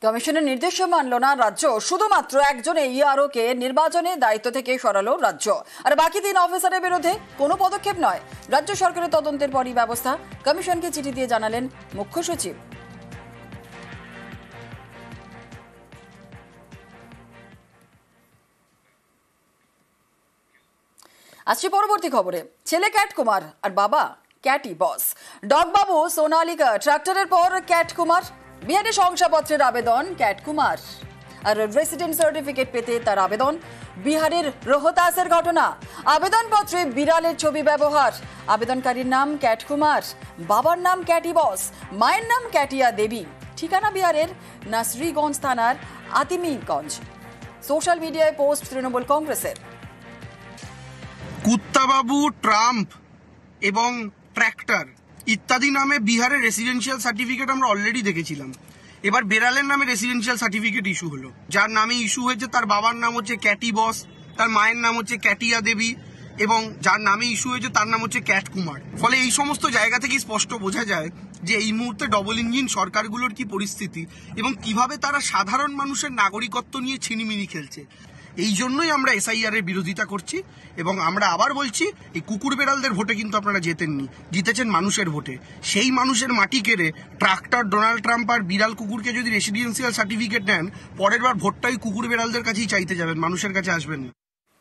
কমিশনের নির্দেশ মানল না রাজ্য, শুধুমাত্র একজন ইআরও কে নির্বাচনে দায়িত্ব থেকে সরালো রাজ্য, আর বাকি 3 অফিসারের বিরুদ্ধে কোনো পদক্ষেপ নয়। রাজ্য সরকারের তদন্তের পরই ব্যবস্থা। কমিশনকে চিঠি দিয়ে জানালেন মুখ্য সচিব। আসছে পরবর্তী খবরে। ছেলে ক্যাট কুমার আর বাবা ক্যাটি বস। ডগবাবু সোনালিকা ট্রাক্টরের পর ক্যাট কুমার। বিহারে শংসাপত্রের আবেদন ক্যাট কুমার, আর রেসিডেন্ট সার্টিফিকেট পেতে তার আবেদন। বিহারের রোহতাসের ঘটনা, আবেদনপত্রে বিড়ালের ছবি ব্যবহার। আবেদনকারীর নাম ক্যাট কুমার, বাবার নাম ক্যাটি বস, মায়ের নাম ক্যাটিয়া দেবী। ঠিকানা বিহারের নাসরিগঞ্জ থানার আতিমিগঞ্জ। সোশ্যাল মিডিয়ায় পোস্ট তৃণমূল কংগ্রেসের। কুত্তাবাবু, ট্রাম্প এবং ট্র্যাক্টর ইত্যাদি নামে বিহারের রেসিডেন্সিয়াল সার্টিফিকেট আমরা অলরেডি দেখেছিলাম। এবার বেড়ালের নামে রেসিডেন্সিয়াল সার্টিফিকেট ইস্যু হলো। যার নামে ইস্যু হয়েছে তার বাবার নাম হচ্ছে ক্যাটি বস, তার মায়ের নাম হচ্ছে ক্যাটিয়া দেবী, এবং যার নামে ইস্যু হয়েছে তার নাম হচ্ছে ক্যাট কুমার। ফলে এই সমস্ত জায়গা থেকেই স্পষ্ট বোঝা যায় যে এই মুহূর্তে ডবল ইঞ্জিন সরকারগুলোর কি পরিস্থিতি এবং কিভাবে তারা সাধারণ মানুষের নাগরিকত্ব নিয়ে ছিনিমিনি খেলছে। এই জন্যই আমরা এসআইআর এর বিরোধিতা করছি, এবং আমরা আবার বলছি এই কুকুর বেড়ালদের ভোটে কিন্তু আপনারা জেতেননি, জিতেছেন মানুষের ভোটে। সেই মানুষের মাটি কেড়ে ট্রাক্টর, ডোনাল্ড ট্রাম্প আর বিড়াল কুকুরকে যদি রেসিডেন্সিয়াল সার্টিফিকেট নেন, পরের বার ভোটটাই কুকুর বেড়ালদের কাছেই চাইতে যাবেন, মানুষের কাছে আসবেন না।